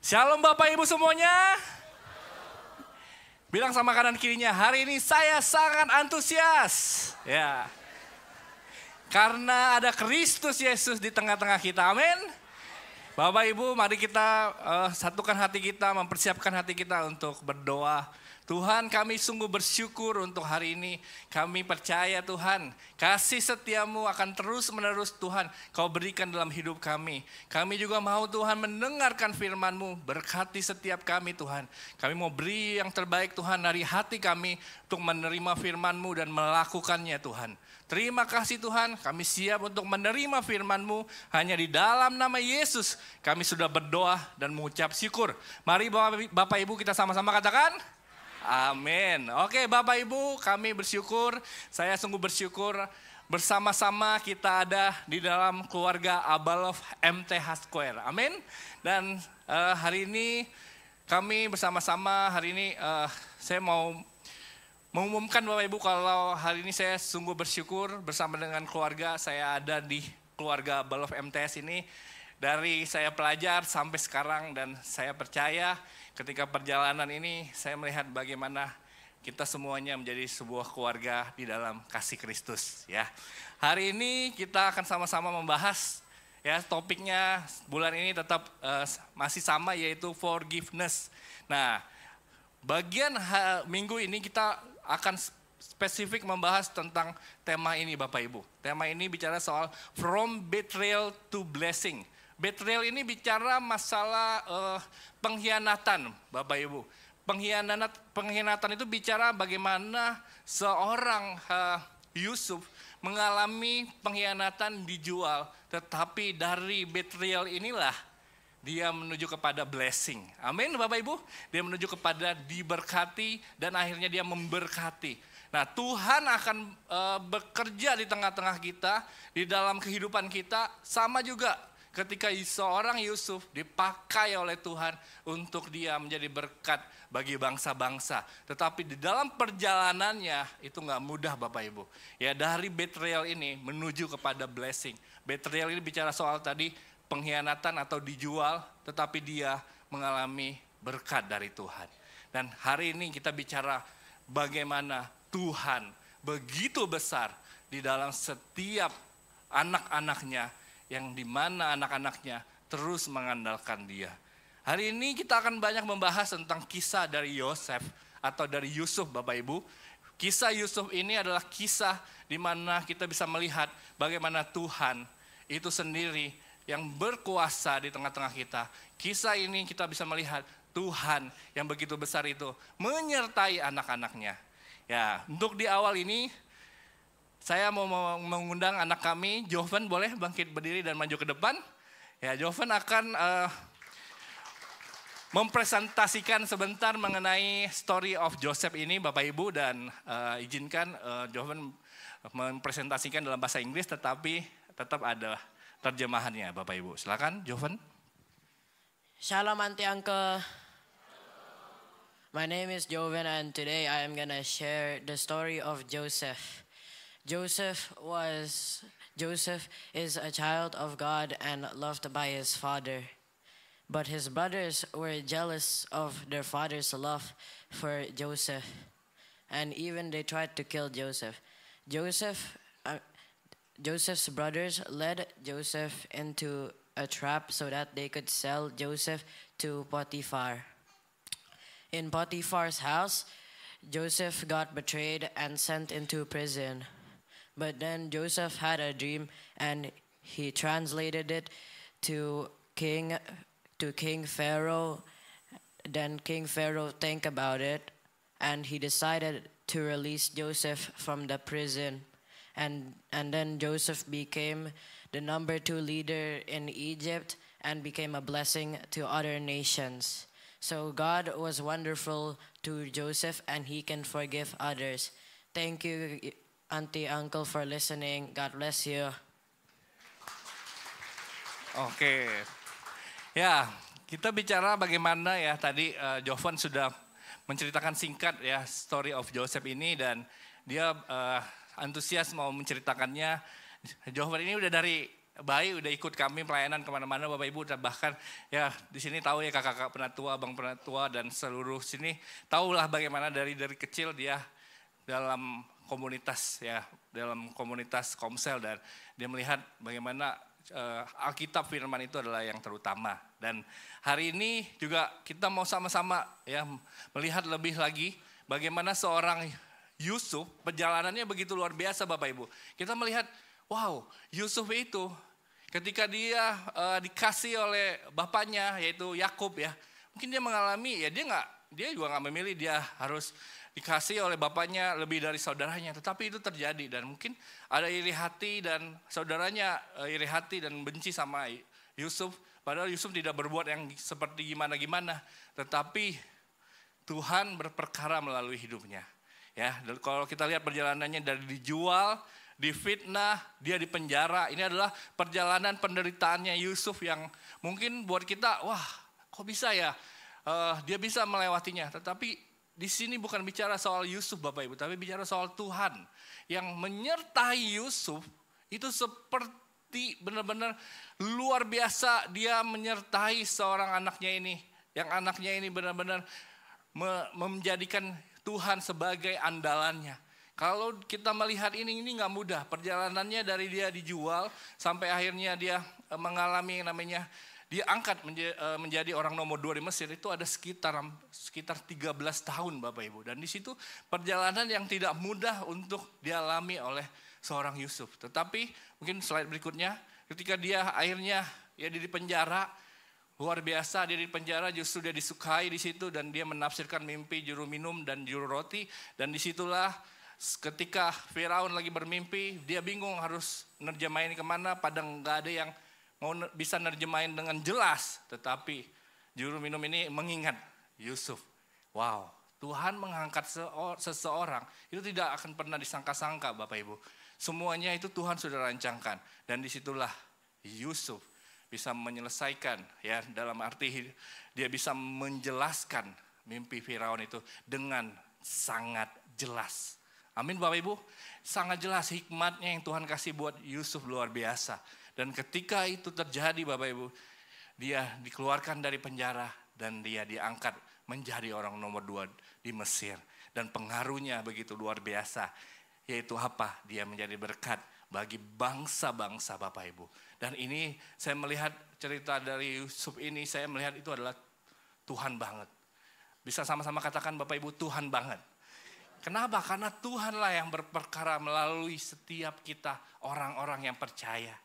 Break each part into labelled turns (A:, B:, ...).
A: Shalom Bapak Ibu semuanya. Bilang sama kanan kirinya, hari ini saya sangat antusias. Ya. Karena ada Kristus Yesus di tengah-tengah kita. Amin. Bapak Ibu, mari kita satukan hati kita, mempersiapkan hati kita untuk berdoa. Tuhan, kami sungguh bersyukur untuk hari ini. Kami percaya Tuhan, kasih setiamu akan terus menerus Tuhan Kau berikan dalam hidup kami. Kami juga mau Tuhan mendengarkan firman-Mu, berkati setiap kami Tuhan. Kami mau beri yang terbaik Tuhan dari hati kami untuk menerima firman-Mu dan melakukannya Tuhan. Terima kasih Tuhan, kami siap untuk menerima firman-Mu. Hanya di dalam nama Yesus kami sudah berdoa dan mengucap syukur. Mari Bapak Ibu kita sama-sama katakan. Amin. Oke Bapak Ibu, kami bersyukur, saya sungguh bersyukur bersama-sama kita ada di dalam keluarga Abalov MTH Square. Amin. Dan hari ini kami bersama-sama, hari ini saya mau mengumumkan Bapak Ibu kalau hari ini saya sungguh bersyukur bersama dengan keluarga. Saya ada di keluarga Abalov MTS ini dari saya pelajar sampai sekarang, dan saya percaya ketika perjalanan ini saya melihat bagaimana kita semuanya menjadi sebuah keluarga di dalam kasih Kristus ya. Hari ini kita akan sama-sama membahas ya, topiknya bulan ini tetap masih sama, yaitu forgiveness. Nah, bagian minggu ini kita akan spesifik membahas tentang tema ini Bapak Ibu. Tema ini bicara soal from betrayal to blessing. Betrayal ini bicara masalah pengkhianatan Bapak Ibu. Pengkhianatan itu bicara bagaimana seorang Yusuf mengalami pengkhianatan, dijual. Tetapi dari betrayal inilah dia menuju kepada blessing. Amin Bapak Ibu. Dia menuju kepada diberkati dan akhirnya dia memberkati. Nah, Tuhan akan bekerja di tengah-tengah kita, di dalam kehidupan kita, sama juga ketika seorang Yusuf dipakai oleh Tuhan untuk dia menjadi berkat bagi bangsa-bangsa. Tetapi di dalam perjalanannya itu gak mudah Bapak Ibu. Ya, dari betrayal ini menuju kepada blessing. Betrayal ini bicara soal tadi pengkhianatan atau dijual, tetapi dia mengalami berkat dari Tuhan. Dan hari ini kita bicara bagaimana Tuhan begitu besar di dalam setiap anak-anaknya, yang dimana anak-anaknya terus mengandalkan dia. Hari ini kita akan banyak membahas tentang kisah dari Yosef atau dari Yusuf Bapak Ibu. Kisah Yusuf ini adalah kisah di mana kita bisa melihat bagaimana Tuhan itu sendiri yang berkuasa di tengah-tengah kita. Kisah ini kita bisa melihat Tuhan yang begitu besar itu menyertai anak-anaknya. Ya, untuk di awal ini saya mau mengundang anak kami, Jovan, boleh bangkit berdiri dan maju ke depan. Ya, Jovan akan mempresentasikan sebentar mengenai story of Joseph ini Bapak Ibu, dan izinkan Jovan mempresentasikan dalam bahasa Inggris, tetapi tetap ada terjemahannya Bapak Ibu. Silakan Jovan.
B: Shalom Auntie Uncle. My name is Jovan and today I am gonna share the story of Joseph. Joseph is a child of God and loved by his father. But his brothers were jealous of their father's love for Joseph, and even they tried to kill Joseph. Joseph's brothers led Joseph into a trap so that they could sell Joseph to Potiphar. In Potiphar's house, Joseph got betrayed and sent into prison. But then Joseph had a dream and he translated it to King Pharaoh. Then King Pharaoh think about it and he decided to release Joseph from the prison. And then Joseph became the number 2 leader in Egypt and became a blessing to other nations. So God was wonderful to Joseph and he can forgive others. Thank you, Auntie, Uncle, for listening. God bless you.
A: Oke. Ya, kita bicara bagaimana ya tadi Jovan sudah menceritakan singkat ya story of Joseph ini, dan dia antusias mau menceritakannya. Jovan ini udah dari baik udah ikut kami pelayanan kemana-mana Bapak Ibu, dan bahkan ya di sini tahu ya kakak-kakak penatua, abang penatua dan seluruh sini tahulah bagaimana dari kecil dia dalam komunitas ya, dalam komunitas Komsel, dan dia melihat bagaimana Alkitab firman itu adalah yang terutama. Dan hari ini juga kita mau sama-sama ya melihat lebih lagi bagaimana seorang Yusuf perjalanannya begitu luar biasa Bapak Ibu. Kita melihat wow, Yusuf itu ketika dia dikasih oleh bapaknya yaitu Yakub ya, mungkin dia mengalami ya dia juga nggak memilih dia harus dikasih oleh bapaknya lebih dari saudaranya, tetapi itu terjadi dan mungkin ada iri hati dan saudaranya iri hati dan benci sama Yusuf, padahal Yusuf tidak berbuat yang seperti gimana-gimana, tetapi Tuhan berperkara melalui hidupnya. Ya, kalau kita lihat perjalanannya dari dijual, difitnah, dia dipenjara, ini adalah perjalanan penderitaannya Yusuf yang mungkin buat kita, wah kok bisa ya dia bisa melewatinya, tetapi di sini bukan bicara soal Yusuf Bapak Ibu, tapi bicara soal Tuhan yang menyertai Yusuf itu seperti benar-benar luar biasa, dia menyertai seorang anaknya ini, yang anaknya ini benar-benar menjadikan Tuhan sebagai andalannya. Kalau kita melihat ini nggak mudah, perjalanannya dari dia dijual sampai akhirnya dia mengalami namanya dia angkat menjadi orang nomor 2 di Mesir, itu ada sekitar 13 tahun Bapak Ibu. Dan di situ perjalanan yang tidak mudah untuk dialami oleh seorang Yusuf. Tetapi mungkin slide berikutnya, ketika dia akhirnya ya di penjara, luar biasa dia di penjara, justru dia disukai di situ dan dia menafsirkan mimpi juru minum dan juru roti. Dan disitulah ketika Firaun lagi bermimpi, dia bingung harus nerjemahin kemana, padahal nggak ada yang mau bisa nerjemahin dengan jelas, tetapi juru minum ini mengingat Yusuf. Wow, Tuhan mengangkat seseorang itu tidak akan pernah disangka-sangka Bapak Ibu. Semuanya itu Tuhan sudah rancangkan, dan disitulah Yusuf bisa menyelesaikan ya, dalam arti dia bisa menjelaskan mimpi Firaun itu dengan sangat jelas. Amin Bapak Ibu, sangat jelas hikmatnya yang Tuhan kasih buat Yusuf luar biasa. Dan ketika itu terjadi Bapak Ibu, dia dikeluarkan dari penjara dan dia diangkat menjadi orang nomor 2 di Mesir. Dan pengaruhnya begitu luar biasa, yaitu apa? Dia menjadi berkat bagi bangsa-bangsa Bapak Ibu. Dan ini saya melihat cerita dari Yusuf ini, saya melihat itu adalah Tuhan banget. Bisa sama-sama katakan Bapak Ibu, Tuhan banget. Kenapa? Karena Tuhanlah yang berperkara melalui setiap kita orang-orang yang percaya.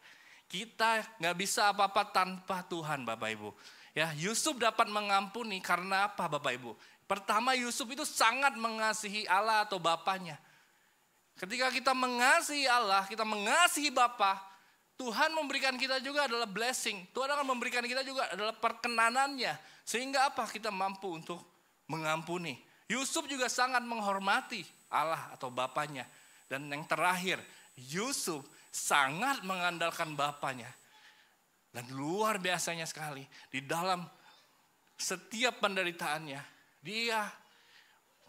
A: Kita nggak bisa apa-apa tanpa Tuhan Bapak Ibu. Ya, Yusuf dapat mengampuni karena apa Bapak Ibu? Pertama, Yusuf itu sangat mengasihi Allah atau Bapaknya. Ketika kita mengasihi Allah, kita mengasihi Bapa, Tuhan memberikan kita juga adalah blessing. Tuhan akan memberikan kita juga adalah perkenanannya. Sehingga apa? Kita mampu untuk mengampuni. Yusuf juga sangat menghormati Allah atau Bapaknya. Dan yang terakhir, Yusuf sangat mengandalkan bapaknya. Dan luar biasanya sekali, di dalam setiap penderitaannya, dia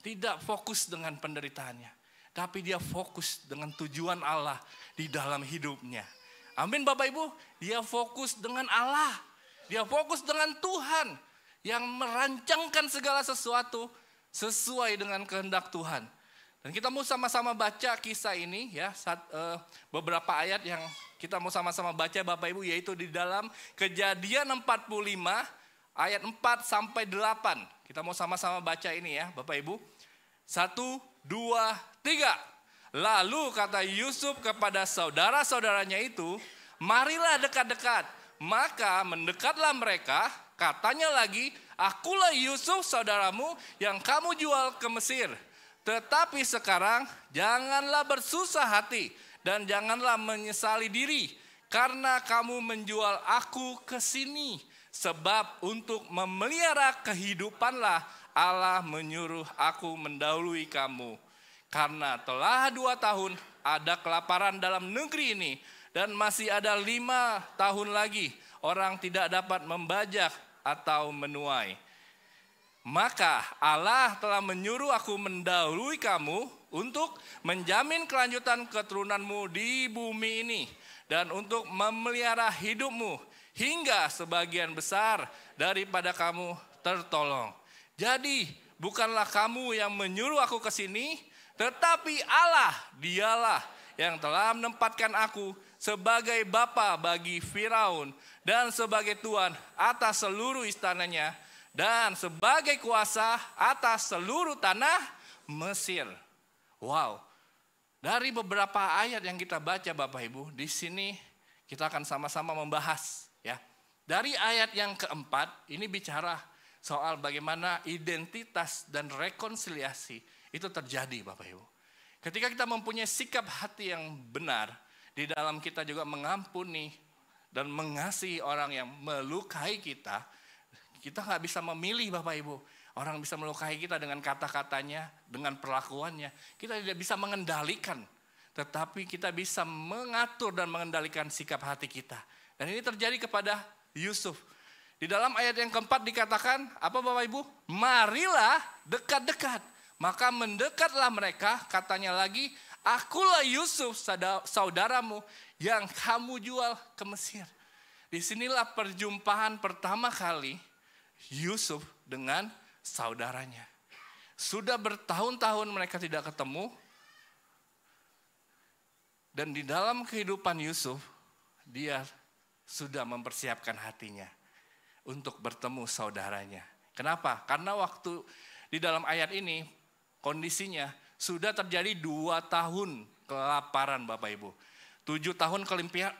A: tidak fokus dengan penderitaannya, tapi dia fokus dengan tujuan Allah di dalam hidupnya. Amin Bapak Ibu, dia fokus dengan Allah, dia fokus dengan Tuhan yang merancangkan segala sesuatu sesuai dengan kehendak Tuhan. Dan kita mau sama-sama baca kisah ini ya, beberapa ayat yang kita mau sama-sama baca Bapak Ibu, yaitu di dalam Kejadian 45 ayat 4 sampai 8. Kita mau sama-sama baca ini ya Bapak Ibu. 1, 2, 3. Lalu kata Yusuf kepada saudara-saudaranya itu, marilah dekat-dekat. Maka mendekatlah mereka, katanya lagi, akulah Yusuf saudaramu yang kamu jual ke Mesir. Tetapi sekarang janganlah bersusah hati dan janganlah menyesali diri karena kamu menjual aku ke sini. Sebab untuk memelihara kehidupanlah Allah menyuruh aku mendahului kamu. Karena telah 2 tahun ada kelaparan dalam negeri ini dan masih ada 5 tahun lagi orang tidak dapat membajak atau menuai. Maka Allah telah menyuruh aku mendahului kamu untuk menjamin kelanjutan keturunanmu di bumi ini. dan untuk memelihara hidupmu hingga sebagian besar daripada kamu tertolong. Jadi bukanlah kamu yang menyuruh aku ke sini, tetapi Allah, dialah yang telah menempatkan aku sebagai bapa bagi Firaun dan sebagai tuan atas seluruh istananya dan sebagai kuasa atas seluruh tanah Mesir. Wow. Dari beberapa ayat yang kita baca Bapak Ibu, di sini kita akan sama-sama membahas ya. Dari ayat yang keempat ini bicara soal bagaimana identitas dan rekonsiliasi itu terjadi Bapak Ibu. Ketika kita mempunyai sikap hati yang benar, di dalam kita juga mengampuni dan mengasihi orang yang melukai kita, kita nggak bisa memilih Bapak Ibu. Orang bisa melukai kita dengan kata-katanya, dengan perlakuannya. Kita tidak bisa mengendalikan, tetapi kita bisa mengatur dan mengendalikan sikap hati kita. Dan ini terjadi kepada Yusuf. Di dalam ayat yang keempat dikatakan, apa Bapak Ibu? Marilah dekat-dekat. Maka mendekatlah mereka, katanya lagi, akulah Yusuf saudaramu yang kamu jual ke Mesir. Disinilah perjumpaan pertama kali Yusuf dengan saudaranya. Sudah bertahun-tahun mereka tidak ketemu. Dan di dalam kehidupan Yusuf, dia sudah mempersiapkan hatinya untuk bertemu saudaranya. Kenapa? Karena waktu di dalam ayat ini, kondisinya sudah terjadi 2 tahun kelaparan Bapak Ibu. 7 tahun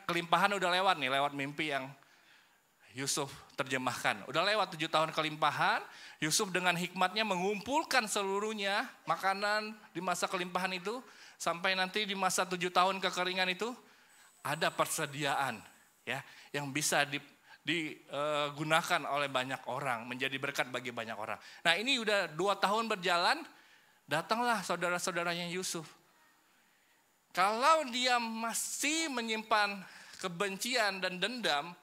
A: kelimpahan udah lewat nih, lewat mimpi yang Yusuf terjemahkan. Udah lewat 7 tahun kelimpahan, Yusuf dengan hikmatnya mengumpulkan seluruhnya makanan di masa kelimpahan itu, sampai nanti di masa 7 tahun kekeringan itu ada persediaan ya yang bisa digunakan oleh banyak orang, menjadi berkat bagi banyak orang. Nah ini udah 2 tahun berjalan, datanglah saudara-saudaranya Yusuf. Kalau dia masih menyimpan kebencian dan dendam,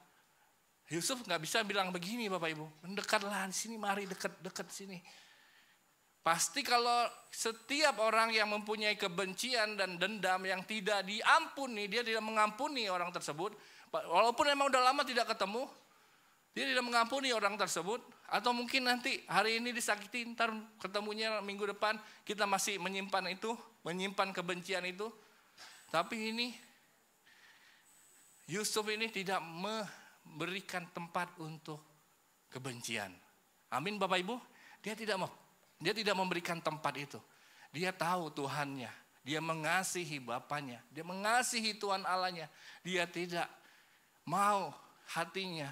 A: Yusuf nggak bisa bilang begini Bapak Ibu, mendekatlah sini, mari dekat sini. Pasti kalau setiap orang yang mempunyai kebencian dan dendam yang tidak diampuni, dia tidak mengampuni orang tersebut. Walaupun memang udah lama tidak ketemu, dia tidak mengampuni orang tersebut. Atau mungkin nanti hari ini disakiti, ntar ketemunya minggu depan kita masih menyimpan itu, menyimpan kebencian itu. Tapi ini Yusuf ini tidak memberikan tempat untuk kebencian. Amin Bapak Ibu. Dia tidak memberikan tempat itu. Dia tahu Tuhannya. Dia mengasihi Bapaknya. Dia mengasihi Tuhan Allahnya. Dia tidak mau hatinya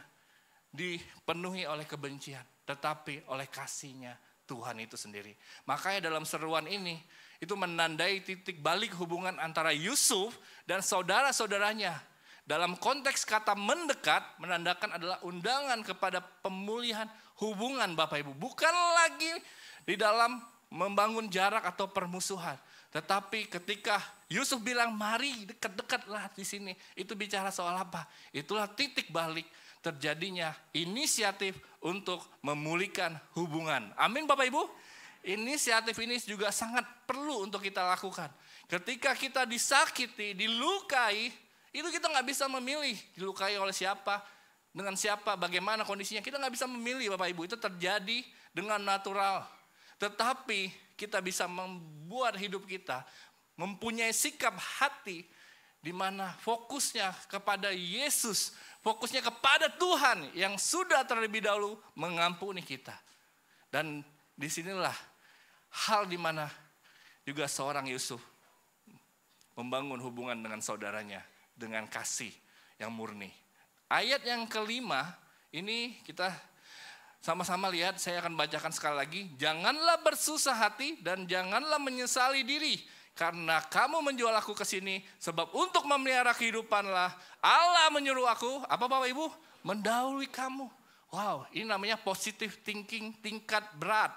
A: dipenuhi oleh kebencian, tetapi oleh kasihnya Tuhan itu sendiri. Makanya dalam seruan ini, itu menandai titik balik hubungan antara Yusuf dan saudara-saudaranya. Dalam konteks kata mendekat, menandakan adalah undangan kepada pemulihan hubungan Bapak Ibu. Bukan lagi di dalam membangun jarak atau permusuhan. Tetapi ketika Yusuf bilang mari dekat-dekatlah di sini. Itu bicara soal apa? Itulah titik balik terjadinya inisiatif untuk memulihkan hubungan. Amin Bapak Ibu. Inisiatif ini juga sangat perlu untuk kita lakukan. Ketika kita disakiti, dilukai, itu kita nggak bisa memilih dilukai oleh siapa, dengan siapa, bagaimana kondisinya. Kita nggak bisa memilih Bapak Ibu, itu terjadi dengan natural. Tetapi kita bisa membuat hidup kita mempunyai sikap hati di mana fokusnya kepada Yesus, fokusnya kepada Tuhan yang sudah terlebih dahulu mengampuni kita. Dan disinilah hal di mana juga seorang Yusuf membangun hubungan dengan saudaranya dengan kasih yang murni. Ayat yang kelima ini kita sama-sama lihat, saya akan bacakan sekali lagi. Janganlah bersusah hati dan janganlah menyesali diri karena kamu menjual aku ke sini, sebab untuk memelihara kehidupanlah Allah menyuruh aku, apa Bapak Ibu? Mendahului kamu. Wow, ini namanya positive thinking tingkat berat.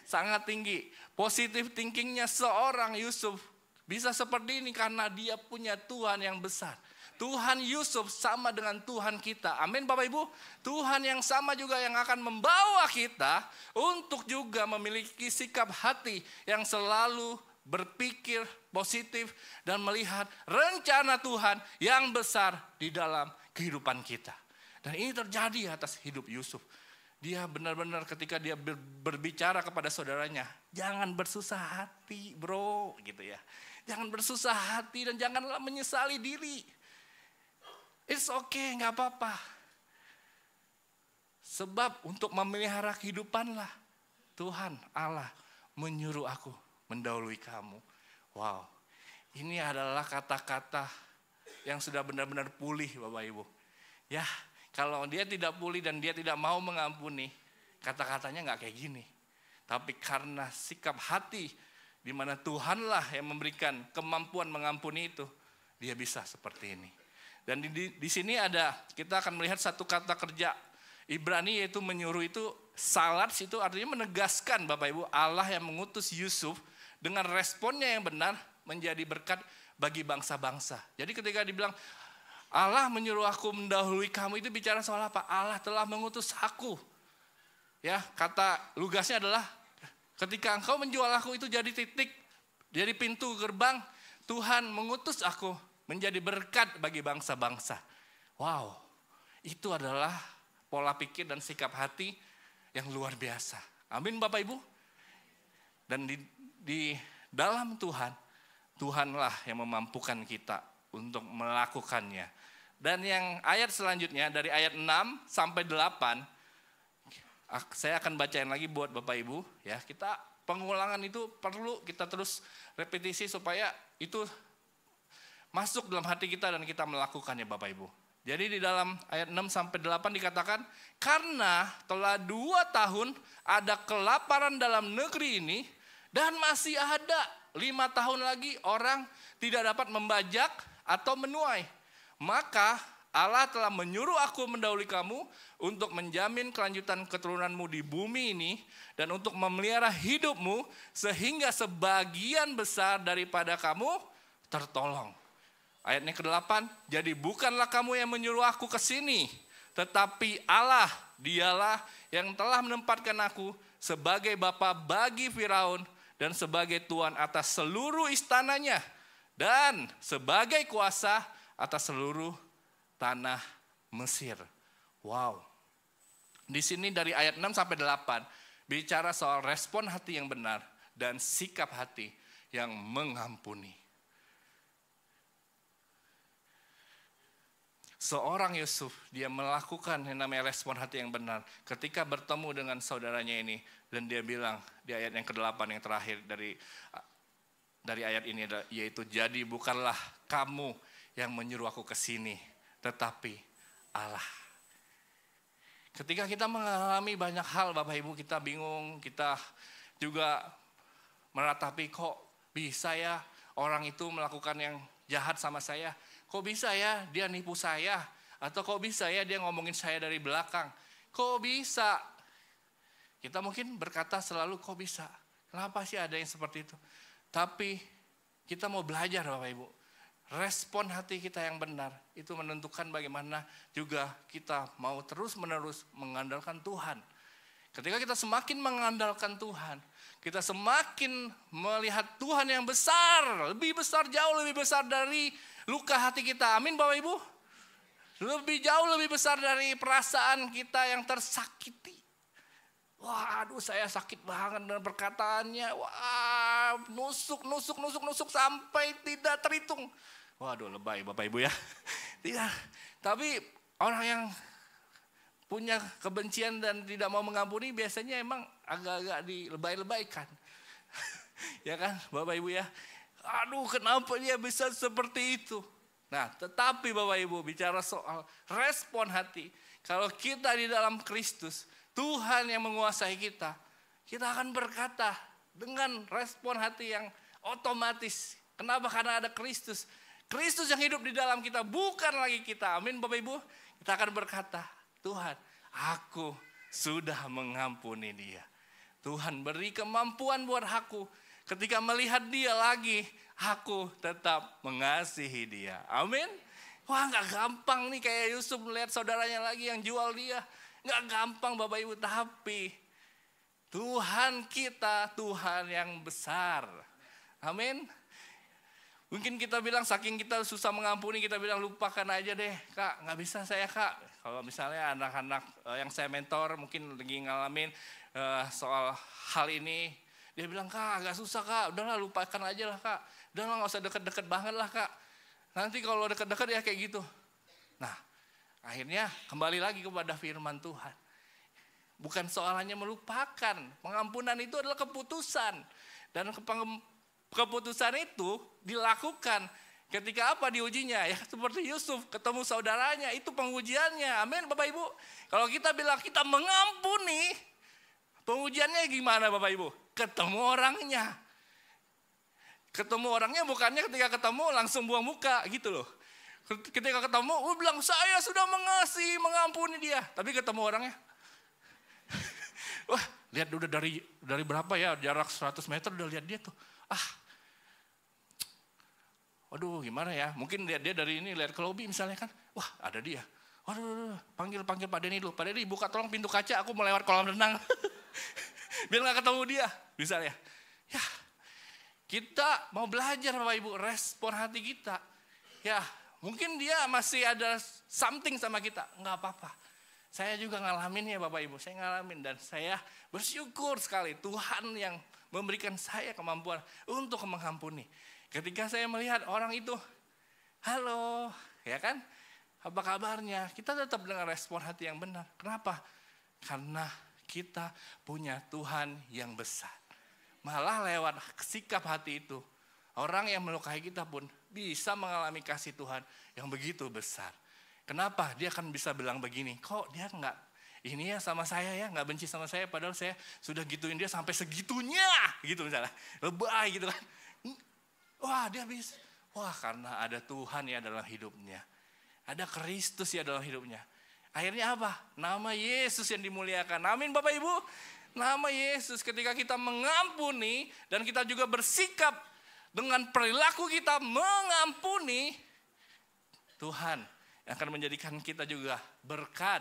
A: Sangat tinggi. Positive thinkingnya seorang Yusuf bisa seperti ini karena dia punya Tuhan yang besar. Tuhan Yusuf sama dengan Tuhan kita. Amin Bapak Ibu. Tuhan yang sama juga yang akan membawa kita untuk juga memiliki sikap hati yang selalu berpikir positif dan melihat rencana Tuhan yang besar di dalam kehidupan kita. Dan ini terjadi atas hidup Yusuf. Dia benar-benar ketika dia berbicara kepada saudaranya, jangan bersusah hati bro, gitu ya. Jangan bersusah hati dan janganlah menyesali diri. It's okay, gak apa-apa. Sebab untuk memelihara kehidupanlah Tuhan Allah menyuruh aku mendahului kamu. Wow, ini adalah kata-kata yang sudah benar-benar pulih Bapak Ibu. Ya, kalau dia tidak pulih dan dia tidak mau mengampuni, kata-katanya gak kayak gini. Tapi karena sikap hati di mana Tuhanlah yang memberikan kemampuan mengampuni itu, dia bisa seperti ini. Dan di sini kita akan melihat satu kata kerja Ibrani, yaitu menyuruh itu salats, itu artinya menegaskan Bapak Ibu, Allah yang mengutus Yusuf dengan responnya yang benar menjadi berkat bagi bangsa-bangsa. Jadi ketika dibilang Allah menyuruh aku mendahului kamu, itu bicara soal apa? Allah telah mengutus aku. Ya, kata lugasnya adalah ketika engkau menjual aku itu jadi titik, jadi pintu gerbang, Tuhan mengutus aku menjadi berkat bagi bangsa-bangsa. Wow, itu adalah pola pikir dan sikap hati yang luar biasa. Amin Bapak Ibu. Dan di dalam Tuhan, Tuhanlah yang memampukan kita untuk melakukannya. Dan yang ayat selanjutnya dari ayat 6 sampai 8, saya akan bacain lagi buat Bapak Ibu. Ya, kita pengulangan itu perlu kita terus repetisi supaya itu masuk dalam hati kita dan kita melakukannya Bapak Ibu. Jadi di dalam ayat 6 sampai 8 dikatakan, karena telah 2 tahun ada kelaparan dalam negeri ini dan masih ada 5 tahun lagi orang tidak dapat membajak atau menuai. Maka Allah telah menyuruh aku mendahului kamu untuk menjamin kelanjutan keturunanmu di bumi ini dan untuk memelihara hidupmu sehingga sebagian besar daripada kamu tertolong. Ayatnya ke-8, jadi bukanlah kamu yang menyuruh aku ke sini, tetapi Allah, dialah yang telah menempatkan aku sebagai bapa bagi Firaun dan sebagai tuan atas seluruh istananya dan sebagai kuasa atas seluruh tanah Mesir. Wow. Di sini dari ayat 6 sampai 8 bicara soal respon hati yang benar dan sikap hati yang mengampuni. Seorang Yusuf, dia melakukan yang namanya respon hati yang benar ketika bertemu dengan saudaranya ini. Dan dia bilang di ayat yang ke-8 yang terakhir dari ayat ini, yaitu jadi bukanlah kamu yang menyuruh aku ke sini, tetapi Allah. Ketika kita mengalami banyak hal Bapak Ibu, kita bingung, kita juga meratapi kok bisa ya orang itu melakukan yang jahat sama saya. Kok bisa ya dia nipu saya? Atau kok bisa ya dia ngomongin saya dari belakang? Kok bisa? Kita mungkin berkata selalu kok bisa? Kenapa sih ada yang seperti itu? Tapi kita mau belajar Bapak Ibu. Respon hati kita yang benar itu menentukan bagaimana juga kita mau terus-menerus mengandalkan Tuhan. Ketika kita semakin mengandalkan Tuhan, kita semakin melihat Tuhan yang besar, lebih besar, jauh lebih besar dari luka hati kita. Amin Bapak Ibu. Jauh lebih besar dari perasaan kita yang tersakiti. Wah, aduh saya sakit banget dengan perkataannya. Wah, nusuk sampai tidak terhitung. Waduh, lebay Bapak Ibu ya. Tidak. Tapi orang yang punya kebencian dan tidak mau mengampuni biasanya emang agak-agak dilebay-lebaykan. Ya kan Bapak Ibu ya. Aduh, kenapa dia bisa seperti itu? Nah, tetapi Bapak Ibu bicara soal respon hati. Kalau kita di dalam Kristus, Tuhan yang menguasai kita, kita akan berkata dengan respon hati yang otomatis. Kenapa? Karena ada Kristus. Kristus yang hidup di dalam kita, bukan lagi kita. Amin Bapak Ibu. Kita akan berkata, Tuhan, aku sudah mengampuni dia. Tuhan beri kemampuan buat aku. Ketika melihat dia lagi, aku tetap mengasihi dia. Amin. Wah, gak gampang nih kayak Yusuf melihat saudaranya lagi yang jual dia. Gak gampang Bapak Ibu, tapi Tuhan kita Tuhan yang besar. Amin. Mungkin kita bilang saking kita susah mengampuni, kita bilang lupakan aja deh kak, nggak bisa saya kak. Kalau misalnya anak-anak yang saya mentor mungkin lagi ngalamin soal hal ini, dia bilang kak agak susah kak, udahlah lupakan aja lah kak, udahlah nggak usah deket-deket banget lah kak, nanti kalau deket-deket ya kayak gitu. Nah akhirnya kembali lagi kepada firman Tuhan, bukan soalannya melupakan, pengampunan itu adalah keputusan, dan keputusan itu dilakukan ketika apa diujinya ya, seperti Yusuf ketemu saudaranya, itu pengujiannya. Amin Bapak Ibu. Kalau kita bilang kita mengampuni, pengujiannya gimana Bapak Ibu? Ketemu orangnya. Ketemu orangnya bukannya ketika ketemu langsung buang muka gitu loh. Ketika ketemu, bilang saya sudah mengasihi, mengampuni dia. Tapi ketemu orangnya, wah lihat udah dari berapa ya, jarak 100 meter udah lihat dia tuh. Waduh gimana ya, mungkin lihat dia dari ini, lihat ke lobi misalnya kan, wah ada dia. Waduh panggil Pak Denny dulu, Pak Denny buka tolong pintu kaca, aku mau lewat kolam renang. Biar gak ketemu dia misalnya. Ya kita mau belajar Bapak Ibu, respon hati kita. Ya mungkin dia masih ada something sama kita, gak apa-apa. Saya juga ngalamin ya Bapak Ibu, saya ngalamin dan saya bersyukur sekali Tuhan yang memberikan saya kemampuan untuk mengampuni. Ketika saya melihat orang itu, halo, ya kan, apa kabarnya? Kita tetap dengan respon hati yang benar. Kenapa? Karena kita punya Tuhan yang besar. Malah lewat sikap hati itu, orang yang melukai kita pun bisa mengalami kasih Tuhan yang begitu besar. Kenapa? Dia akan bisa bilang begini, kok dia enggak ini ya sama saya ya, enggak benci sama saya, padahal saya sudah gituin dia sampai segitunya, gitu misalnya, lebay gitu kan. Wah dia bisa, wah karena ada Tuhan ya dalam hidupnya, ada Kristus ya dalam hidupnya. Akhirnya apa? Nama Yesus yang dimuliakan. Amin Bapak Ibu. Nama Yesus ketika kita mengampuni dan kita juga bersikap dengan perilaku kita mengampuni, Tuhan akan menjadikan kita juga berkat,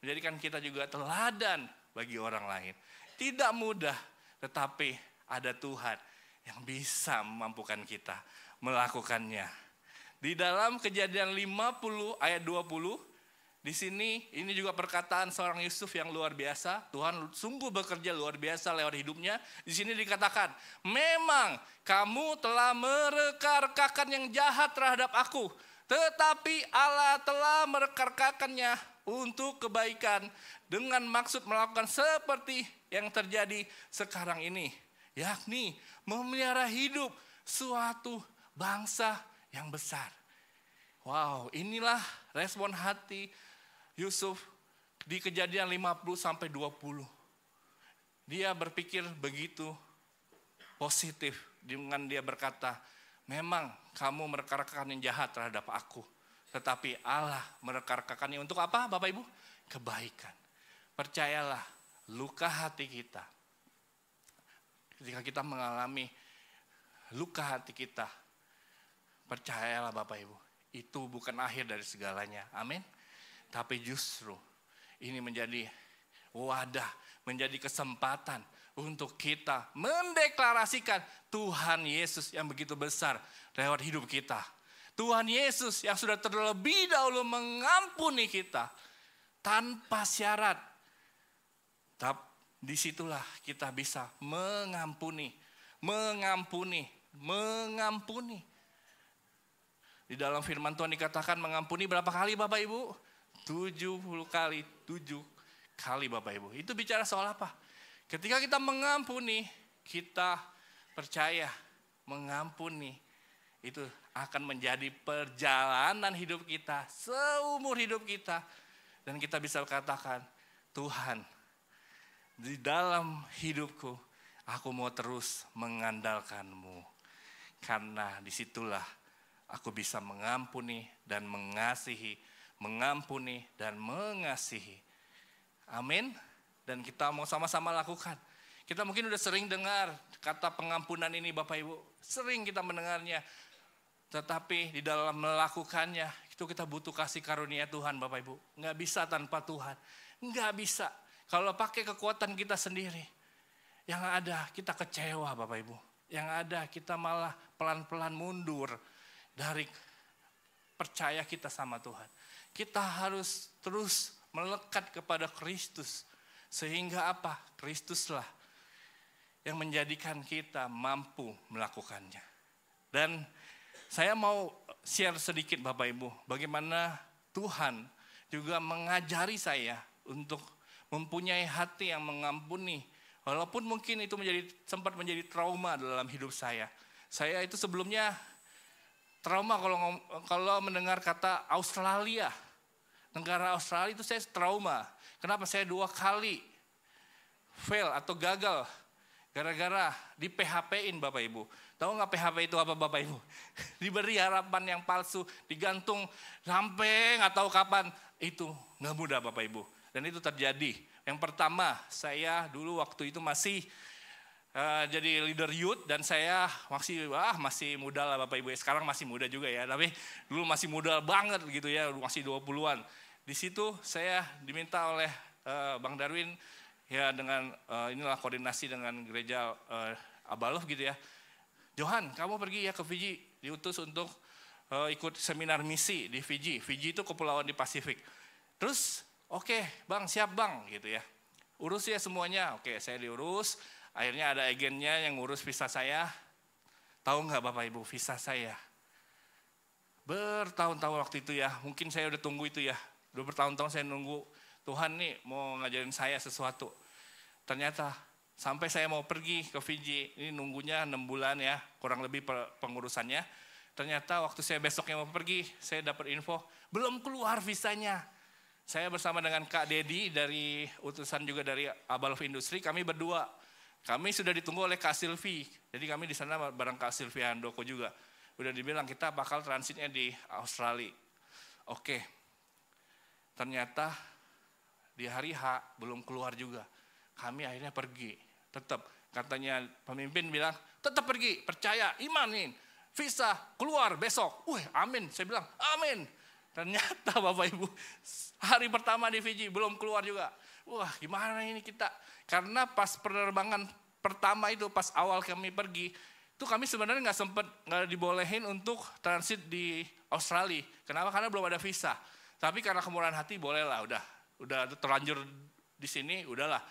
A: menjadikan kita juga teladan bagi orang lain. Tidak mudah, tetapi ada Tuhan yang bisa memampukan kita melakukannya. Di dalam Kejadian 50 ayat 20, di sini ini juga perkataan seorang Yusuf yang luar biasa. Tuhan sungguh bekerja luar biasa lewat hidupnya. Di sini dikatakan, memang kamu telah mereka-rekakan yang jahat terhadap aku, tetapi Allah telah mereka-rekakannya untuk kebaikan dengan maksud melakukan seperti yang terjadi sekarang ini, yakni memelihara hidup suatu bangsa yang besar. Wow, inilah respon hati Yusuf di Kejadian 50 sampai 20. Dia berpikir begitu positif dengan dia berkata, memang kamu mereka-rekakan yang jahat terhadap aku, tetapi Allah mereka-rekakannya untuk apa Bapak Ibu? Kebaikan. Percayalah, luka hati kita, ketika kita mengalami luka hati kita, percayalah Bapak Ibu, itu bukan akhir dari segalanya. Amin. Tapi justru ini menjadi wadah, menjadi kesempatan untuk kita mendeklarasikan Tuhan Yesus yang begitu besar lewat hidup kita. Tuhan Yesus yang sudah terlebih dahulu mengampuni kita tanpa syarat. Tapi disitulah kita bisa mengampuni. Di dalam firman Tuhan dikatakan mengampuni berapa kali Bapak Ibu? 70 kali, 7 kali Bapak Ibu. Itu bicara soal apa? Ketika kita mengampuni, kita percaya mengampuni itu akan menjadi perjalanan hidup kita, seumur hidup kita. Dan kita bisa katakan, Tuhan, di dalam hidupku, aku mau terus mengandalkan-Mu. Karena disitulah aku bisa mengampuni dan mengasihi, mengampuni dan mengasihi. Amin. Dan kita mau sama-sama lakukan. Kita mungkin udah sering dengar kata pengampunan ini Bapak Ibu. Sering kita mendengarnya. Tetapi di dalam melakukannya, itu kita butuh kasih karunia Tuhan Bapak Ibu. Nggak bisa tanpa Tuhan. Nggak bisa. Kalau pakai kekuatan kita sendiri, yang ada kita kecewa Bapak Ibu. Yang ada kita malah pelan-pelan mundur dari percaya kita sama Tuhan. Kita harus terus melekat kepada Kristus. Sehingga apa? Kristuslah yang menjadikan kita mampu melakukannya. Dan saya mau share sedikit Bapak Ibu, bagaimana Tuhan juga mengajari saya untuk mempunyai hati yang mengampuni. Walaupun mungkin itu sempat menjadi trauma dalam hidup saya. Saya itu sebelumnya trauma kalau mendengar kata Australia. Negara Australia itu saya trauma. Kenapa? Saya 2 kali fail atau gagal gara-gara di PHP-in Bapak Ibu. Tahu nggak PHP itu apa Bapak Ibu? Diberi harapan yang palsu, digantung sampai nggak tahu kapan. Itu nggak mudah Bapak Ibu. Dan itu terjadi. Yang pertama, saya dulu waktu itu masih jadi leader youth dan saya masih muda lah Bapak Ibu. Sekarang masih muda juga ya, tapi dulu masih muda banget gitu ya, masih 20-an. Di situ saya diminta oleh Bang Darwin ya dengan inilah koordinasi dengan gereja Abalov gitu ya. Johan, kamu pergi ya ke Fiji, diutus untuk ikut seminar misi di Fiji. Fiji itu kepulauan di Pasifik. Terus oke, Bang, siap Bang, gitu ya. Urus ya semuanya. Oke, saya diurus. Akhirnya ada agennya yang ngurus visa saya. Tahu nggak Bapak Ibu, visa saya bertahun-tahun waktu itu ya. Mungkin saya udah tunggu itu ya. Udah bertahun-tahun saya nunggu Tuhan nih mau ngajarin saya sesuatu. Ternyata sampai saya mau pergi ke Fiji, ini nunggunya 6 bulan ya, kurang lebih pengurusannya. Ternyata waktu saya besoknya mau pergi, saya dapat info, belum keluar visanya. Saya bersama dengan Kak Dedi dari utusan juga dari Abalov Industri, kami berdua. Kami sudah ditunggu oleh Kak Silvi. Jadi kami di sana bareng Kak Silvi Handoko juga. Udah dibilang kita bakal transitnya di Australia. Oke. Ternyata di hari H belum keluar juga. Kami akhirnya pergi. Tetap katanya pemimpin bilang, tetap pergi, percaya, imanin. Visa keluar besok. Amin. Saya bilang, amin. Ternyata Bapak Ibu, hari pertama di Fiji belum keluar juga. Wah, gimana ini kita? Karena pas penerbangan pertama itu, pas awal kami pergi, itu kami sebenarnya nggak dibolehin untuk transit di Australia. Kenapa? Karena belum ada visa. Tapi karena kemurahan hati bolehlah, udah terlanjur di sini, udahlah.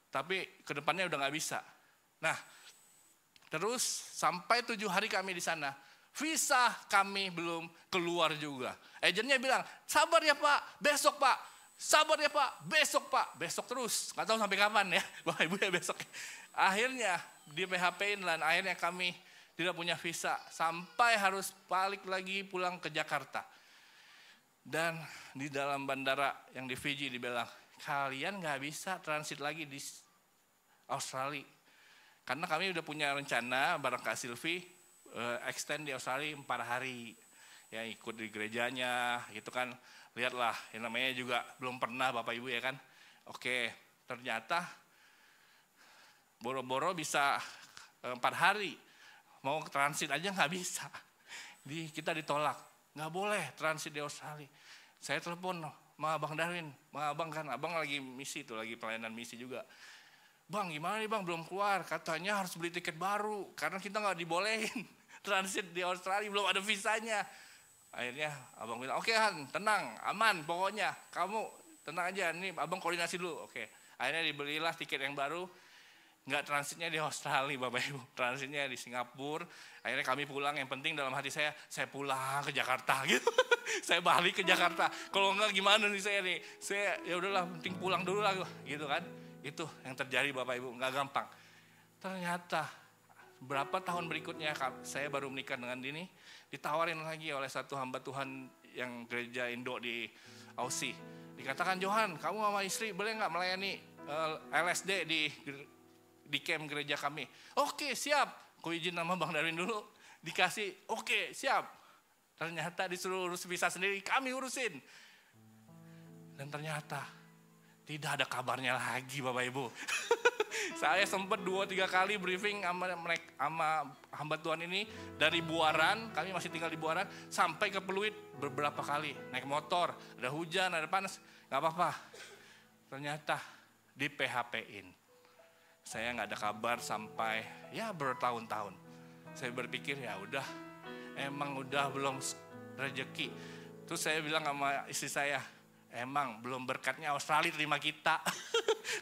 A: Tapi kedepannya udah nggak bisa. Nah, terus sampai 7 hari kami di sana. Visa kami belum keluar juga. Agennya bilang, sabar ya Pak, besok Pak. Sabar ya Pak, besok Pak. Besok terus, nggak tahu sampai kapan ya. Bapak Ibu ya besok. Akhirnya di PHP-in dan akhirnya kami tidak punya visa. Sampai harus balik lagi pulang ke Jakarta. Dan di dalam bandara yang di Fiji dibilang, kalian nggak bisa transit lagi di Australia. Karena kami udah punya rencana bareng Kak Silvi, extend di Australia 4 hari. Ya ikut di gerejanya gitu kan. Lihatlah, yang namanya juga belum pernah Bapak Ibu ya kan. Oke, ternyata boro-boro bisa 4 hari. Mau transit aja nggak bisa. Kita ditolak. Nggak boleh transit di Australia. Saya telepon sama Bang Darwin. Abang kan, abang lagi misi tuh, lagi pelayanan misi juga. Bang gimana nih Bang, belum keluar. Katanya harus beli tiket baru. Karena kita nggak dibolehin transit di Australia, belum ada visanya. Akhirnya abang bilang, oke Han, tenang, aman pokoknya. Kamu tenang aja, nih abang koordinasi dulu. Oke. Akhirnya dibelilah tiket yang baru. Nggak transitnya di Australia Bapak Ibu, transitnya di Singapura. Akhirnya kami pulang, yang penting dalam hati saya pulang ke Jakarta gitu. Saya balik ke Jakarta. Kalau enggak gimana nih saya nih. Saya ya udahlah, penting pulang dulu lah gitu kan. Itu yang terjadi Bapak Ibu, nggak gampang. Ternyata berapa tahun berikutnya saya baru menikah dengan Dini, ditawarin lagi oleh satu hamba Tuhan yang gereja Indo di Aussie. Dikatakan, Johan, kamu sama istri boleh nggak melayani LSD di camp gereja kami? Oke, siap. Ku izin nama Bang Darwin dulu. Dikasih, oke, siap. Ternyata disuruh urus visa sendiri, kami urusin. Dan ternyata tidak ada kabarnya lagi Bapak Ibu. Saya sempat 2-3 kali briefing sama hamba Tuhan ini. Dari Buaran, kami masih tinggal di Buaran, sampai ke Pluit beberapa kali. Naik motor, ada hujan, ada panas, gak apa-apa. Ternyata di PHP-in. Saya nggak ada kabar sampai ya bertahun-tahun. Saya berpikir ya udah, emang udah belum rezeki. Terus saya bilang sama istri saya, emang belum berkatnya Australia terima kita.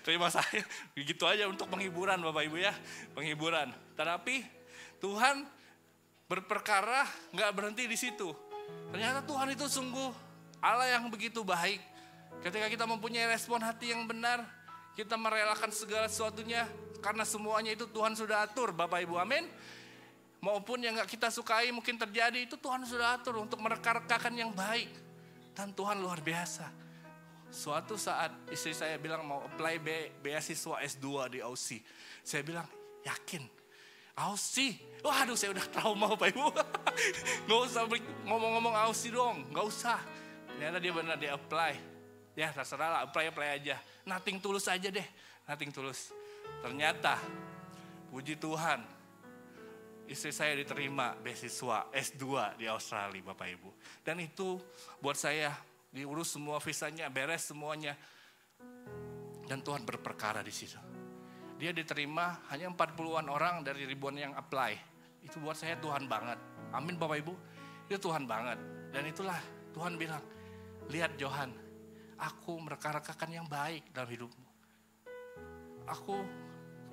A: Terima saya. Begitu aja untuk penghiburan Bapak Ibu ya. Penghiburan. Tetapi Tuhan berperkara nggak berhenti di situ. Ternyata Tuhan itu sungguh Allah yang begitu baik. Ketika kita mempunyai respon hati yang benar, kita merelakan segala sesuatunya. Karena semuanya itu Tuhan sudah atur Bapak Ibu, amin. Maupun yang gak kita sukai mungkin terjadi, itu Tuhan sudah atur untuk mereka-rekakan yang baik. Dan Tuhan luar biasa. Suatu saat istri saya bilang mau apply beasiswa S2 di Aussie. Saya bilang yakin, Aussie? Waduh saya udah trauma Bapak Ibu. Gak usah ngomong-ngomong Aussie dong, gak usah. Ternyata dia benar dia apply. Ya terserah lah, apply aja. Nothing tulus aja deh, nothing tulus. Ternyata, puji Tuhan, istri saya diterima beasiswa S2 di Australia Bapak Ibu. Dan itu buat saya diurus semua visanya, beres semuanya. Dan Tuhan berperkara di situ. Dia diterima hanya 40-an orang dari ribuan yang apply. Itu buat saya Tuhan banget. Amin Bapak Ibu, itu Tuhan banget. Dan itulah Tuhan bilang, lihat Johan, aku mereka-rekakan yang baik dalam hidupmu. Aku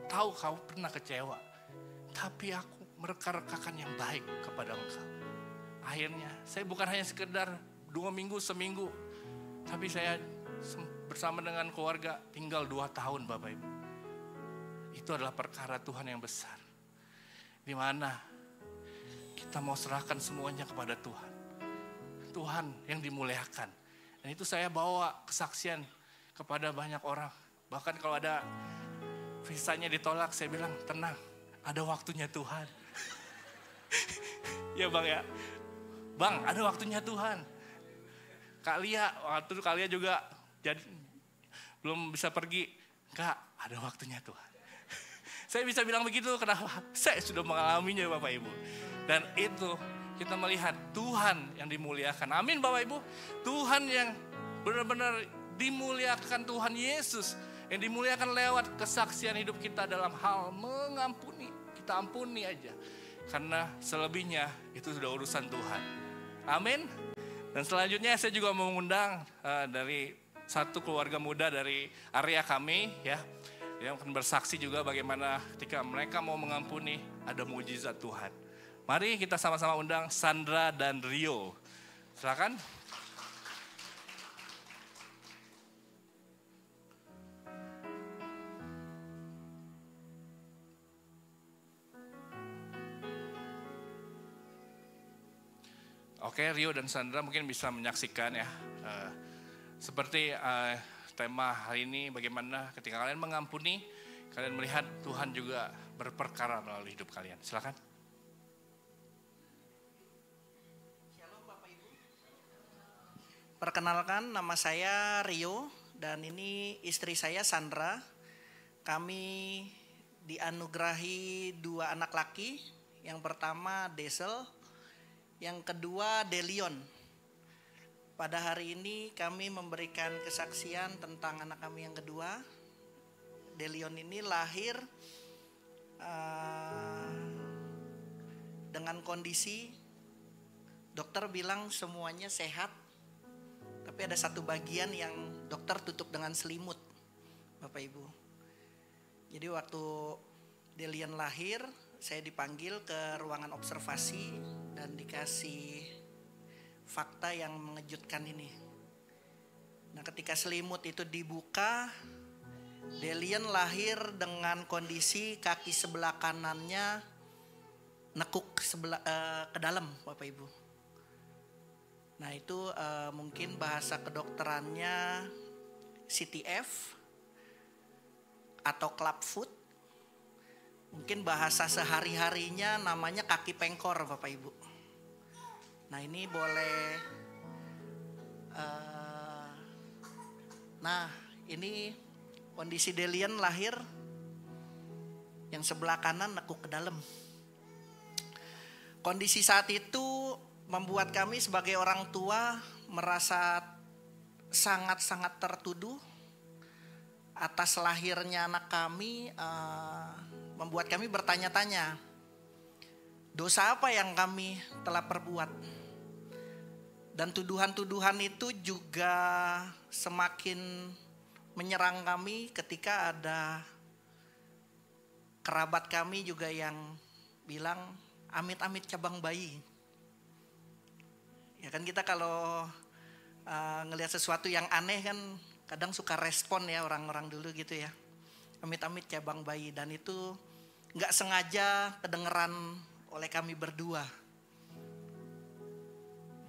A: tahu kau pernah kecewa, tapi aku mereka-rekakan yang baik kepada engkau. Akhirnya saya bukan hanya sekedar 2 minggu, seminggu, tapi saya bersama dengan keluarga tinggal 2 tahun Bapak Ibu. Itu adalah perkara Tuhan yang besar. Di mana kita mau serahkan semuanya kepada Tuhan. Tuhan yang dimuliakan. Dan itu saya bawa kesaksian kepada banyak orang. Bahkan kalau ada visanya ditolak, saya bilang tenang, ada waktunya Tuhan. Ya Bang ya, Bang ada waktunya Tuhan. Kak Lia, waktu itu Kak Lia juga jadi belum bisa pergi. Kak, ada waktunya Tuhan. Saya bisa bilang begitu, kenapa? Saya sudah mengalaminya Bapak Ibu. Dan itu kita melihat Tuhan yang dimuliakan. Amin Bapak Ibu. Tuhan yang benar-benar dimuliakan, Tuhan Yesus yang dimuliakan lewat kesaksian hidup kita dalam hal mengampuni. Kita ampuni aja. Karena selebihnya itu sudah urusan Tuhan. Amin. Dan selanjutnya saya juga mengundang dari satu keluarga muda dari area kami ya. Yang akan bersaksi juga bagaimana ketika mereka mau mengampuni ada mujizat Tuhan. Mari kita sama-sama undang Sandra dan Rio. Silakan. Oke, Rio dan Sandra mungkin bisa menyaksikan ya. Seperti tema hari ini bagaimana ketika kalian mengampuni, kalian melihat Tuhan juga berperkara melalui hidup kalian. Silakan.
C: Shalom Bapak Ibu. Perkenalkan nama saya Rio dan ini istri saya Sandra. Kami dianugerahi 2 anak laki. Yang pertama Desel, yang kedua Delion. Pada hari ini kami memberikan kesaksian tentang anak kami yang kedua. Delion ini lahir dengan kondisi dokter bilang semuanya sehat, tapi ada satu bagian yang dokter tutup dengan selimut, Bapak Ibu. Jadi waktu Delion lahir, saya dipanggil ke ruangan observasi dan dikasih fakta yang mengejutkan ini. Nah, ketika selimut itu dibuka, Delion lahir dengan kondisi kaki sebelah kanannya nekuk ke dalam, Bapak Ibu. Nah, itu mungkin bahasa kedokterannya CTF atau clubfoot. Mungkin bahasa sehari-harinya namanya kaki pengkor Bapak Ibu. Nah ini boleh, nah ini kondisi Delion lahir yang sebelah kanan nekuk ke dalam. Kondisi saat itu membuat kami sebagai orang tua merasa sangat-sangat tertuduh atas lahirnya anak kami membuat kami bertanya-tanya, dosa apa yang kami telah perbuat? Dan tuduhan-tuduhan itu juga semakin menyerang kami ketika ada kerabat kami juga yang bilang amit-amit cabang bayi. Ya kan kita kalau ngelihat sesuatu yang aneh kan kadang suka respon ya orang-orang dulu gitu ya. Amit-amit cabang bayi, dan itu nggak sengaja kedengeran oleh kami berdua.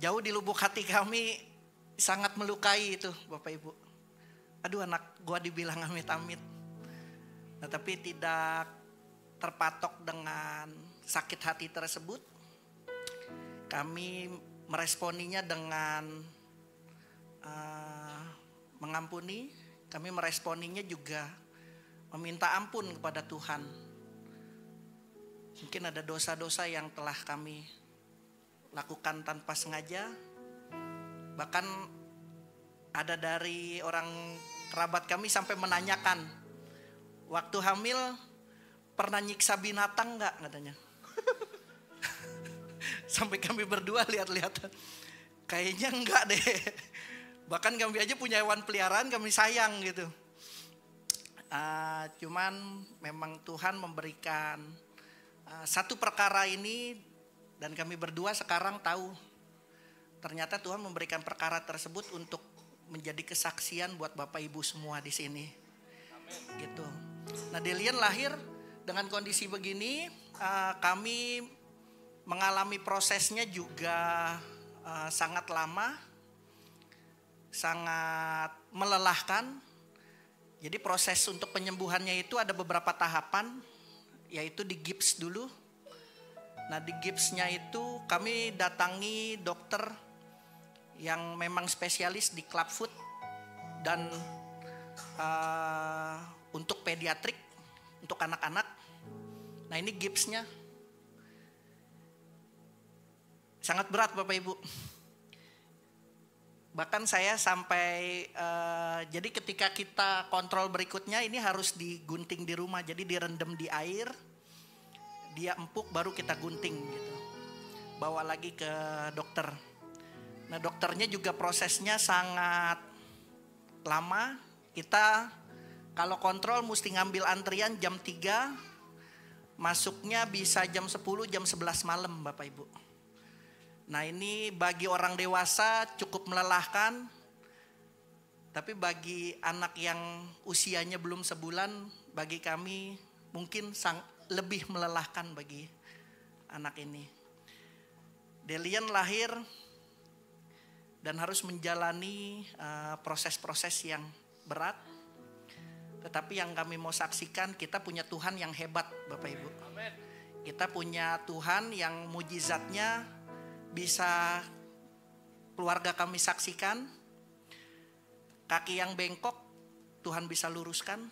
C: Jauh di lubuk hati kami sangat melukai itu Bapak Ibu. Aduh, anak gua dibilang amit-amit. Nah, tapi tidak terpatok dengan sakit hati tersebut. Kami meresponinya dengan mengampuni. Kami meresponinya juga meminta ampun kepada Tuhan. Mungkin ada dosa-dosa yang telah kami lakukan tanpa sengaja. Bahkan ada dari orang kerabat kami sampai menanyakan, waktu hamil pernah nyiksa binatang enggak katanya. Sampai kami berdua lihat-lihat, kayaknya enggak deh. Bahkan kami aja punya hewan peliharaan, kami sayang gitu. Cuman memang Tuhan memberikan satu perkara ini, dan kami berdua sekarang tahu ternyata Tuhan memberikan perkara tersebut untuk menjadi kesaksian buat Bapak Ibu semua di sini. Amin. Gitu. Nah, Delian lahir dengan kondisi begini, kami mengalami prosesnya juga sangat lama, sangat melelahkan. Jadi proses untuk penyembuhannya itu ada beberapa tahapan, yaitu di gips dulu. Nah, di gipsnya itu kami datangi dokter yang memang spesialis di clubfoot dan untuk pediatrik, untuk anak-anak. Nah, ini gipsnya sangat berat Bapak Ibu. Bahkan saya sampai jadi ketika kita kontrol berikutnya ini harus digunting di rumah. Jadi direndam di air, dia empuk baru kita gunting gitu. Bawa lagi ke dokter. Nah, dokternya juga prosesnya sangat lama. Kita kalau kontrol mesti ngambil antrian jam 3, masuknya bisa jam 10, jam 11 malam Bapak Ibu. Nah, ini bagi orang dewasa cukup melelahkan. Tapi bagi anak yang usianya belum sebulan, bagi kami mungkin lebih melelahkan bagi anak ini. Delian lahir dan harus menjalani proses-proses yang berat. Tetapi yang kami mau saksikan, kita punya Tuhan yang hebat Bapak Ibu. Amen. Kita punya Tuhan yang mujizatnya bisa keluarga kami saksikan. Kaki yang bengkok Tuhan bisa luruskan.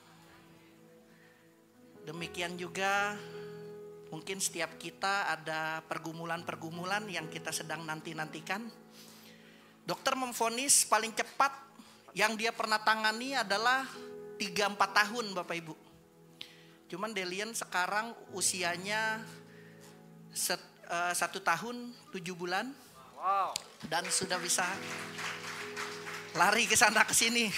C: Demikian juga mungkin setiap kita ada pergumulan-pergumulan yang kita sedang nanti-nantikan. Dokter memvonis paling cepat yang dia pernah tangani adalah 3-4 tahun Bapak Ibu. Cuman Delian sekarang usianya 1 tahun 7 bulan. Wow. Dan sudah bisa lari ke sana ke sini.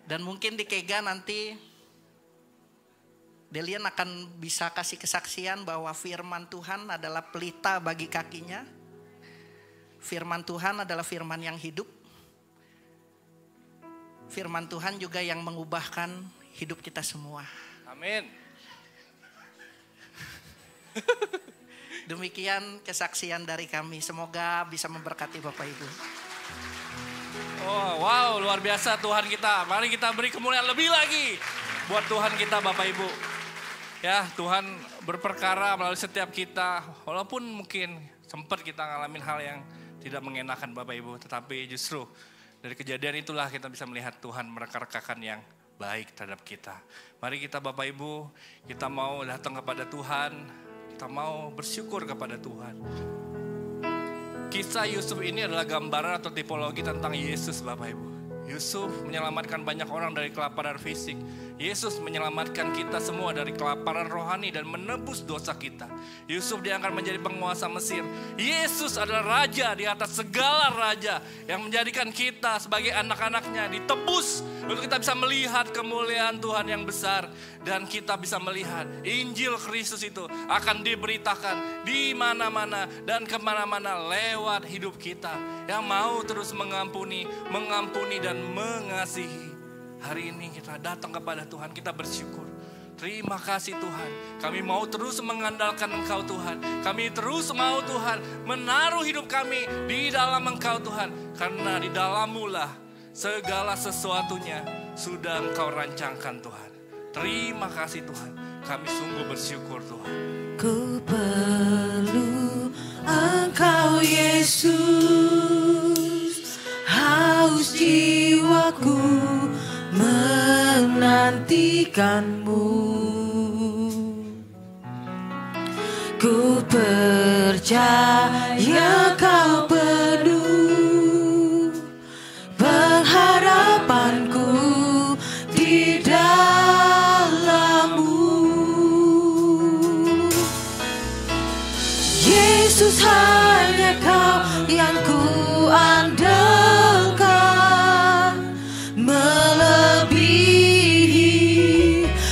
C: Dan mungkin di Kega nanti Delian akan bisa kasih kesaksian bahwa firman Tuhan adalah pelita bagi kakinya. Firman Tuhan adalah firman yang hidup. Firman Tuhan juga yang mengubahkan hidup kita semua.
A: Amin.
C: Demikian kesaksian dari kami. Semoga bisa memberkati Bapak Ibu.
A: Oh, wow, luar biasa Tuhan kita. Mari kita beri kemuliaan lebih lagi buat Tuhan kita Bapak Ibu. Ya, Tuhan berperkara melalui setiap kita. Walaupun mungkin sempat kita ngalamin hal yang tidak mengenakan Bapak Ibu. Tetapi justru dari kejadian itulah kita bisa melihat Tuhan mereka-rekakan yang baik terhadap kita. Mari kita Bapak Ibu, kita mau datang kepada Tuhan. Kita mau bersyukur kepada Tuhan. Kisah Yusuf ini adalah gambaran atau tipologi tentang Yesus, Bapak Ibu. Yusuf menyelamatkan banyak orang dari kelaparan fisik. Yesus menyelamatkan kita semua dari kelaparan rohani dan menebus dosa kita. Yusuf diangkat menjadi penguasa Mesir. Yesus adalah raja di atas segala raja yang menjadikan kita sebagai anak-anaknya ditebus untuk kita bisa melihat kemuliaan Tuhan yang besar. Dan kita bisa melihat Injil Kristus itu akan diberitakan di mana-mana dan kemana-mana lewat hidup kita yang mau terus mengampuni dan mengasihi. Hari ini kita datang kepada Tuhan, kita bersyukur. Terima kasih Tuhan, kami mau terus mengandalkan Engkau Tuhan. Kami terus mau Tuhan menaruh hidup kami di dalam Engkau Tuhan. Karena di dalam-Mu lah segala sesuatunya sudah Engkau rancangkan Tuhan. Terima kasih Tuhan, kami sungguh bersyukur Tuhan.
D: Ku perlu Engkau Yesus, haus jiwaku menantikan-Mu. Ku percaya Kau penuh pengharapanku di dalam-Mu. Yesus, hanya Kau yang ku andalkan, melebihi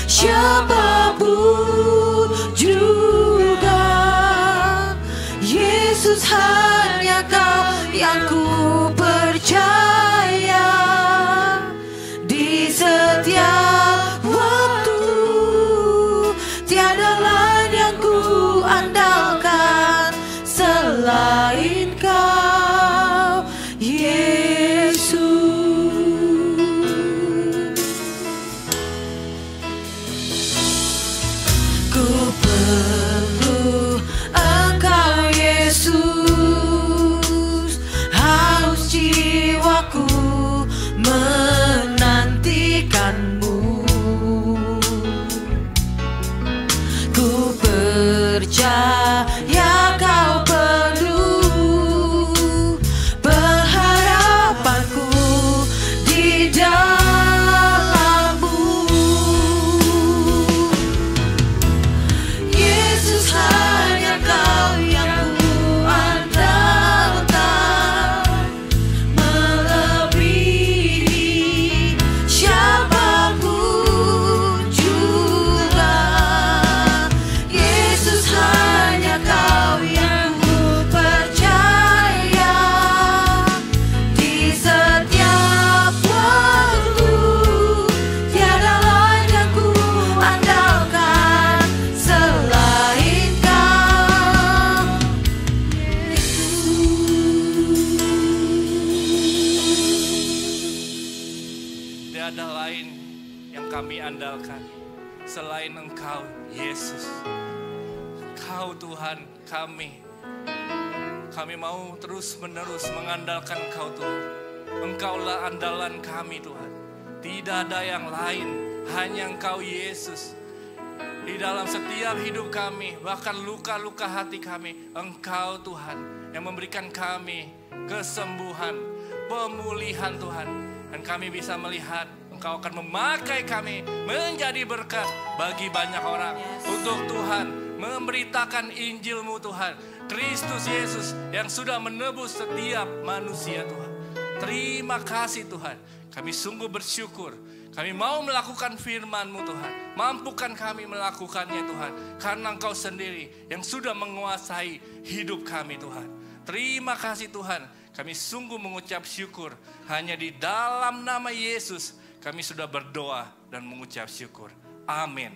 D: siapapun juga. Yesus, hanya Kau yang ku percaya di setiap waktu. Tiada lain yang ku andalkan selain Kau, Yesus. Ku perlu Engkau Yesus, haus jiwaku menantikan-Mu. Ku percaya Kau penuh pengharapanku di dalam-Mu. Yesus, hanya Kau yang ku andalkan, melebihi siapapun juga. Yesus, hanya Kau yang ku percaya di setiap waktu. Tiada lain yang ku andalkan selain Kau,
A: Tiada lain yang kami andalkan selain Engkau, Yesus. Kau Tuhan kami. Kami mau terus-menerus mengandalkan Engkau Tuhan. Engkaulah andalan kami Tuhan. Tidak ada yang lain, hanya Engkau Yesus. Di dalam setiap hidup kami, bahkan luka-luka hati kami, Engkau Tuhan yang memberikan kami kesembuhan, pemulihan Tuhan. Dan kami bisa melihat Engkau akan memakai kami menjadi berkat bagi banyak orang. Untuk Tuhan memberitakan Injil-Mu Tuhan, Kristus Yesus yang sudah menebus setiap manusia Tuhan. Terima kasih Tuhan, kami sungguh bersyukur. Kami mau melakukan firman-Mu Tuhan. Mampukan kami melakukannya Tuhan, karena Engkau sendiri yang sudah menguasai hidup kami Tuhan. Terima kasih Tuhan, kami sungguh mengucap syukur. Hanya di dalam nama Yesus kami sudah berdoa dan mengucap syukur. Amin.